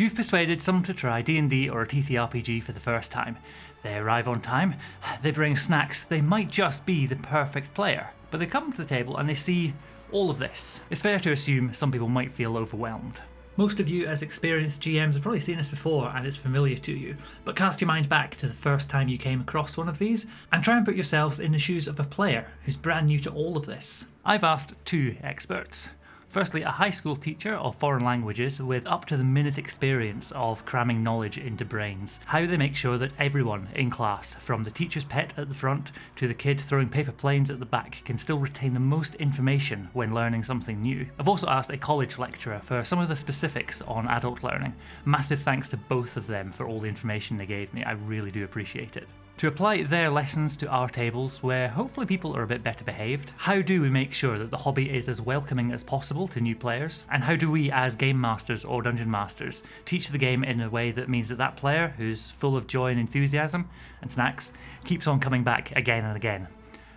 You've persuaded someone to try D&D or a TTRPG for the first time. They arrive on time, they bring snacks, they might just be the perfect player. But they come to the table and they see all of this. It's fair to assume some people might feel overwhelmed. Most of you as experienced GMs have probably seen this before and it's familiar to you, but cast your mind back to the first time you came across one of these and try and put yourselves in the shoes of a player who's brand new to all of this. I've asked two experts. Firstly, a high school teacher of foreign languages with up-to-the-minute experience of cramming knowledge into brains. How they make sure that everyone in class, from the teacher's pet at the front to the kid throwing paper planes at the back, can still retain the most information when learning something new. I've also asked a college lecturer for some of the specifics on adult learning. Massive thanks to both of them for all the information they gave me. I really do appreciate it. To apply their lessons to our tables, where hopefully people are a bit better behaved, how do we make sure that the hobby is as welcoming as possible to new players? And how do we, as game masters or dungeon masters, teach the game in a way that means that that player, who's full of joy and enthusiasm and snacks, keeps on coming back again and again?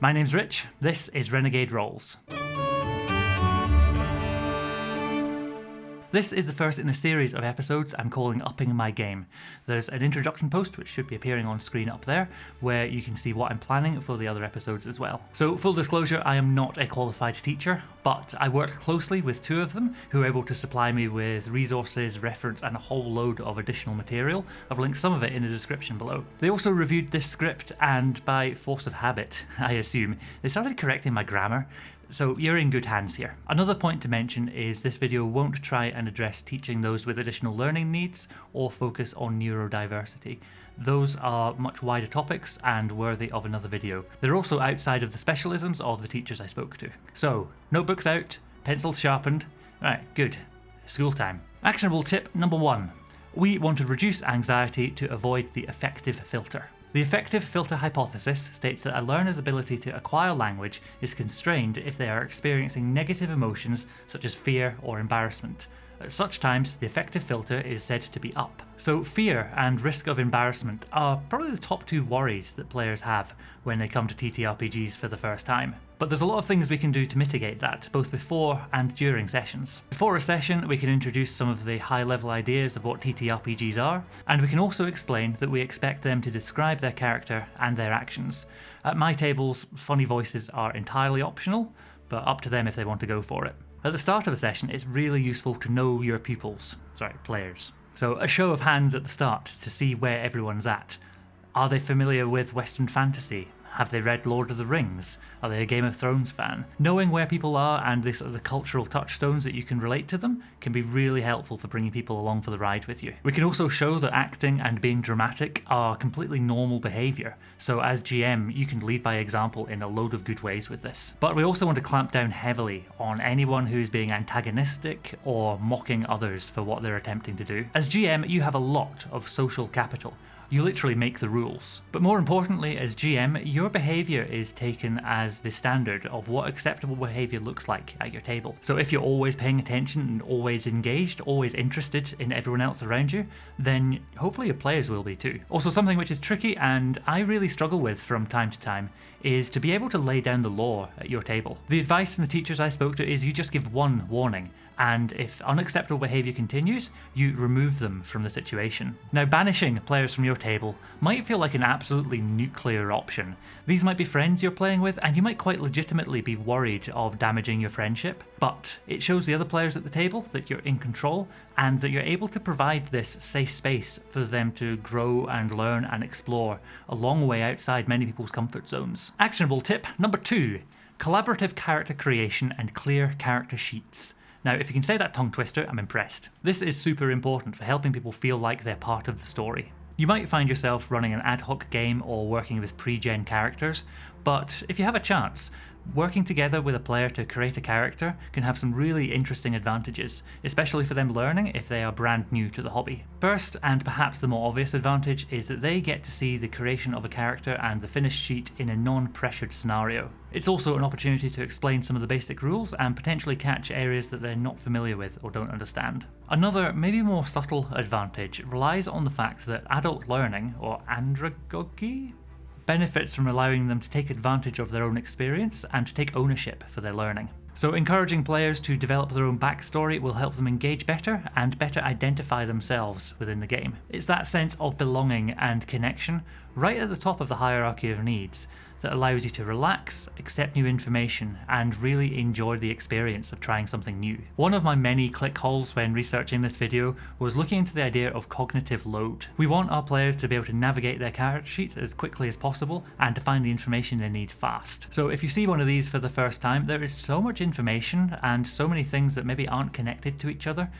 My name's Rich, this is Renegade Rolls. This is the first in a series of episodes I'm calling Upping My Game. There's an introduction post, which should be appearing on screen up there, where you can see what I'm planning for the other episodes as well. So, full disclosure, I am not a qualified teacher, but I work closely with two of them who are able to supply me with resources, reference, and a whole load of additional material. I've linked some of it in the description below. They also reviewed this script, and by force of habit, I assume, they started correcting my grammar. So you're in good hands here. Another point to mention is this video won't try and address teaching those with additional learning needs or focus on neurodiversity. Those are much wider topics and worthy of another video. They're also outside of the specialisms of the teachers I spoke to. So, notebooks out, pencils sharpened. Right, good. School time. Actionable tip number 1. We want to reduce anxiety to avoid the affective filter. The affective filter hypothesis states that a learner's ability to acquire language is constrained if they are experiencing negative emotions such as fear or embarrassment. At such times, the affective filter is said to be up. So fear and risk of embarrassment are probably the top two worries that players have when they come to TTRPGs for the first time. But there's a lot of things we can do to mitigate that, both before and during sessions. Before a session, we can introduce some of the high-level ideas of what TTRPGs are, and we can also explain that we expect them to describe their character and their actions. At my tables, funny voices are entirely optional, but up to them if they want to go for it. At the start of a session, it's really useful to know your players. So a show of hands at the start to see where everyone's at. Are they familiar with Western fantasy? Have they read Lord of the Rings? Are they a Game of Thrones fan? Knowing where people are and the cultural touchstones that you can relate to them can be really helpful for bringing people along for the ride with you. We can also show that acting and being dramatic are completely normal behaviour, so as GM you can lead by example in a load of good ways with this. But we also want to clamp down heavily on anyone who's being antagonistic or mocking others for what they're attempting to do. As GM you have a lot of social capital. You literally make the rules. But more importantly, as GM, your behaviour is taken as the standard of what acceptable behaviour looks like at your table. So if you're always paying attention and always engaged, always interested in everyone else around you, then hopefully your players will be too. Also, something which is tricky and I really struggle with from time to time is to be able to lay down the law at your table. The advice from the teachers I spoke to is you just give one warning, and if unacceptable behaviour continues, you remove them from the situation. Now, banishing players from your table might feel like an absolutely nuclear option. These might be friends you're playing with, and you might quite legitimately be worried of damaging your friendship, but it shows the other players at the table that you're in control and that you're able to provide this safe space for them to grow and learn and explore a long way outside many people's comfort zones. Actionable tip number 2, collaborative character creation and clear character sheets. Now, if you can say that tongue twister, I'm impressed. This is super important for helping people feel like they're part of the story. You might find yourself running an ad hoc game or working with pre-gen characters, but if you have a chance, working together with a player to create a character can have some really interesting advantages, especially for them learning if they are brand new to the hobby. First, and perhaps the more obvious advantage, is that they get to see the creation of a character and the finished sheet in a non-pressured scenario. It's also an opportunity to explain some of the basic rules and potentially catch areas that they're not familiar with or don't understand. Another, maybe more subtle advantage relies on the fact that adult learning, or andragogy, benefits from allowing them to take advantage of their own experience and to take ownership for their learning. So encouraging players to develop their own backstory will help them engage better and better identify themselves within the game. It's that sense of belonging and connection right at the top of the hierarchy of needs that allows you to relax, accept new information, and really enjoy the experience of trying something new. One of my many click holes when researching this video was looking into the idea of cognitive load. We want our players to be able to navigate their character sheets as quickly as possible and to find the information they need fast. So if you see one of these for the first time, there is so much information and so many things that maybe aren't connected to each other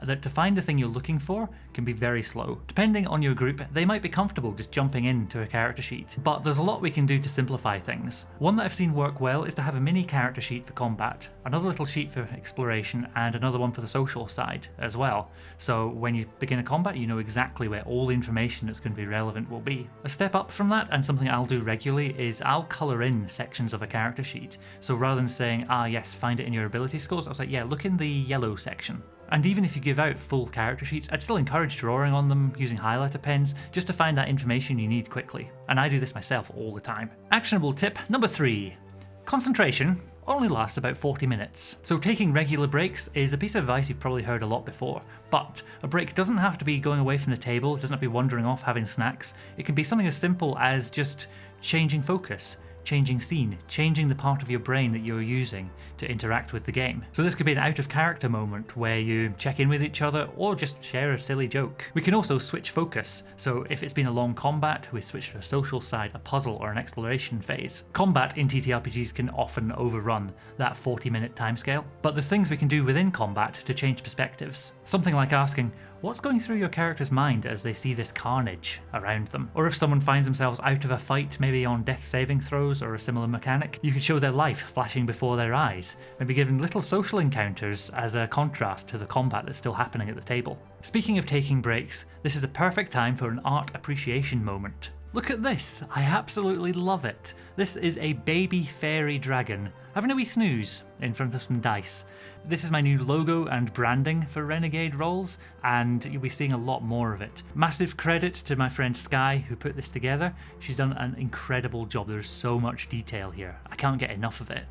that to find the thing you're looking for can be very slow. Depending on your group, they might be comfortable just jumping into a character sheet, but there's a lot we can do to simplify things. One that I've seen work well is to have a mini character sheet for combat, another little sheet for exploration, and another one for the social side as well. So when you begin a combat, you know exactly where all the information that's going to be relevant will be. A step up from that, and something I'll do regularly, is I'll colour in sections of a character sheet. So rather than saying, yes, find it in your ability scores, I was like, yeah, look in the yellow section. And even if you give out full character sheets, I'd still encourage drawing on them using highlighter pens just to find that information you need quickly. And I do this myself all the time. Actionable tip number 3. Concentration only lasts about 40 minutes. So taking regular breaks is a piece of advice you've probably heard a lot before, but a break doesn't have to be going away from the table, it doesn't have to be wandering off having snacks. It can be something as simple as just changing focus, changing scene, changing the part of your brain that you're using to interact with the game. So this could be an out of character moment where you check in with each other or just share a silly joke. We can also switch focus, so if it's been a long combat, we switch to a social side, a puzzle or an exploration phase. Combat in TTRPGs can often overrun that 40-minute timescale, but there's things we can do within combat to change perspectives. Something like asking, what's going through your character's mind as they see this carnage around them? Or if someone finds themselves out of a fight, maybe on death saving throws or a similar mechanic, you could show their life flashing before their eyes, maybe giving little social encounters as a contrast to the combat that's still happening at the table. Speaking of taking breaks, this is a perfect time for an art appreciation moment. Look at this, I absolutely love it. This is a baby fairy dragon having a wee snooze in front of some dice. This is my new logo and branding for Renegade Rolls, and you'll be seeing a lot more of it. Massive credit to my friend Sky who put this together. She's done an incredible job, there's so much detail here. I can't get enough of it.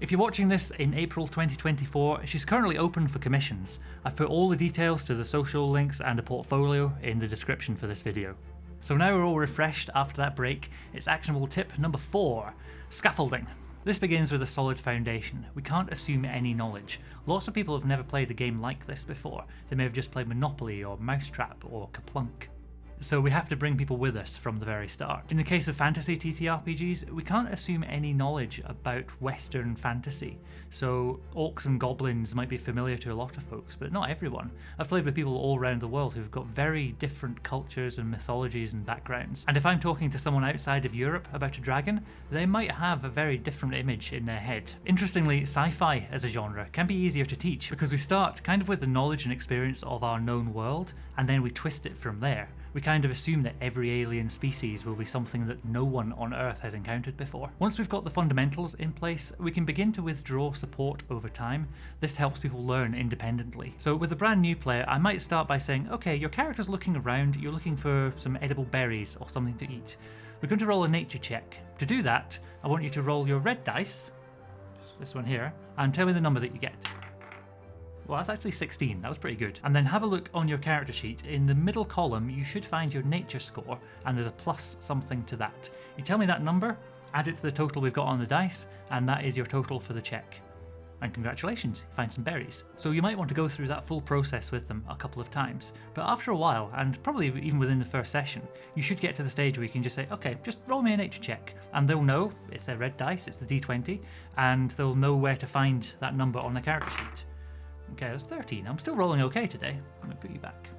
If you're watching this in April 2024, she's currently open for commissions. I've put all the details to the social links and a portfolio in the description for this video. So now we're all refreshed after that break, it's actionable tip number 4, scaffolding. This begins with a solid foundation. We can't assume any knowledge. Lots of people have never played a game like this before. They may have just played Monopoly or Mousetrap or Kaplunk. So we have to bring people with us from the very start. In the case of fantasy TTRPGs, we can't assume any knowledge about Western fantasy. So orcs and goblins might be familiar to a lot of folks, but not everyone. I've played with people all around the world who've got very different cultures and mythologies and backgrounds. And if I'm talking to someone outside of Europe about a dragon, they might have a very different image in their head. Interestingly, sci-fi as a genre can be easier to teach because we start kind of with the knowledge and experience of our known world, and then we twist it from there. We kind of assume that every alien species will be something that no one on Earth has encountered before. Once we've got the fundamentals in place, we can begin to withdraw support over time. This helps people learn independently. So with a brand new player, I might start by saying, okay, your character's looking around, you're looking for some edible berries or something to eat. We're going to roll a nature check. To do that, I want you to roll your red dice, this one here, and tell me the number that you get. Well, that's actually 16, that was pretty good. And then have a look on your character sheet. In the middle column, you should find your nature score, and there's a plus something to that. You tell me that number, add it to the total we've got on the dice, and that is your total for the check. And congratulations, you find some berries. So you might want to go through that full process with them a couple of times. But after a while, and probably even within the first session, you should get to the stage where you can just say, okay, just roll me a nature check. And they'll know it's their red dice, it's the D20, and they'll know where to find that number on the character sheet. Okay, that's 13. I'm still rolling okay today. I'm going to put you back.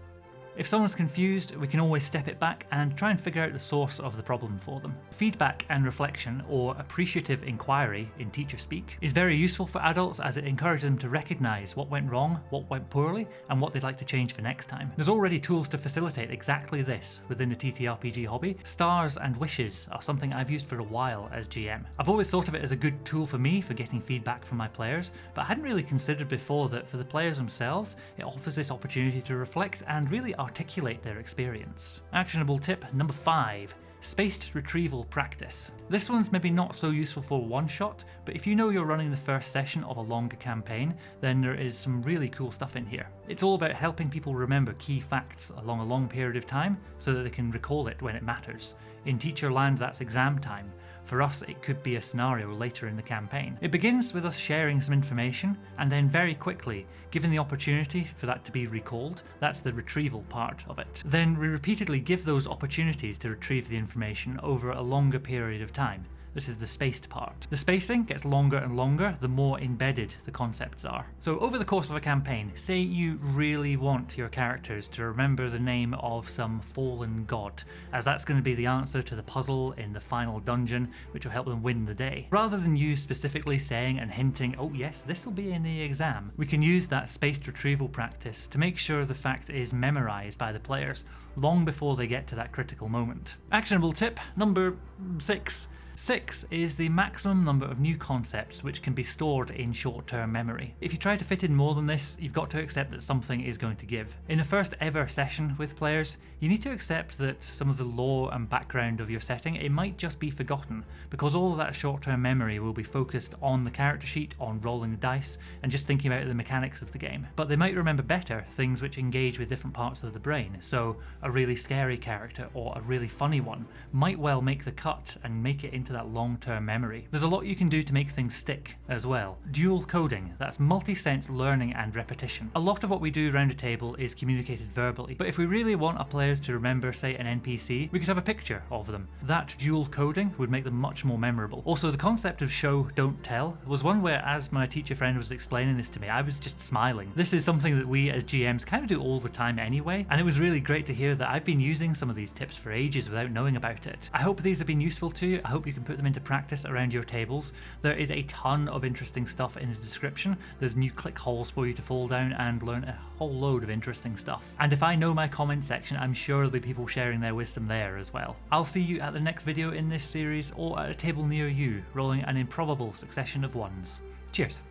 If someone's confused, we can always step it back and try and figure out the source of the problem for them. Feedback and reflection, or appreciative inquiry in teacher speak, is very useful for adults as it encourages them to recognise what went wrong, what went poorly, and what they'd like to change for next time. There's already tools to facilitate exactly this within the TTRPG hobby. Stars and wishes are something I've used for a while as GM. I've always thought of it as a good tool for me for getting feedback from my players, but I hadn't really considered before that for the players themselves, it offers this opportunity to reflect and really articulate their experience. Actionable tip number 5, Spaced Retrieval Practice. This one's maybe not so useful for a one-shot, but if you know you're running the first session of a longer campaign, then there is some really cool stuff in here. It's all about helping people remember key facts along a long period of time so that they can recall it when it matters. In teacher land, that's exam time. For us, it could be a scenario later in the campaign. It begins with us sharing some information, and then very quickly, given the opportunity for that to be recalled, that's the retrieval part of it. Then we repeatedly give those opportunities to retrieve the information over a longer period of time. This is the spaced part. The spacing gets longer and longer the more embedded the concepts are. So over the course of a campaign, say you really want your characters to remember the name of some fallen god, as that's going to be the answer to the puzzle in the final dungeon, which will help them win the day. Rather than you specifically saying and hinting, oh yes, this will be in the exam, we can use that spaced retrieval practice to make sure the fact is memorized by the players long before they get to that critical moment. Actionable tip number 6. 6 is the maximum number of new concepts which can be stored in short-term memory. If you try to fit in more than this, you've got to accept that something is going to give. In the first ever session with players, you need to accept that some of the lore and background of your setting, it might just be forgotten, because all of that short-term memory will be focused on the character sheet, on rolling the dice, and just thinking about the mechanics of the game. But they might remember better things which engage with different parts of the brain, so a really scary character or a really funny one might well make the cut and make it into that long-term memory. There's a lot you can do to make things stick as well. Dual coding, that's multi-sense learning and repetition. A lot of what we do around a table is communicated verbally, but if we really want our players to remember, say, an NPC, we could have a picture of them. That dual coding would make them much more memorable. Also, the concept of show, don't tell was one where, as my teacher friend was explaining this to me, I was just smiling. This is something that we as GMs kind of do all the time anyway, and it was really great to hear that I've been using some of these tips for ages without knowing about it. I hope these have been useful to you. I hope you can put them into practice around your tables. There is a ton of interesting stuff in the description. There's new click holes for you to fall down and learn a whole load of interesting stuff. And if I know my comment section, I'm sure there'll be people sharing their wisdom there as well. I'll see you at the next video in this series or at a table near you, rolling an improbable succession of ones. Cheers.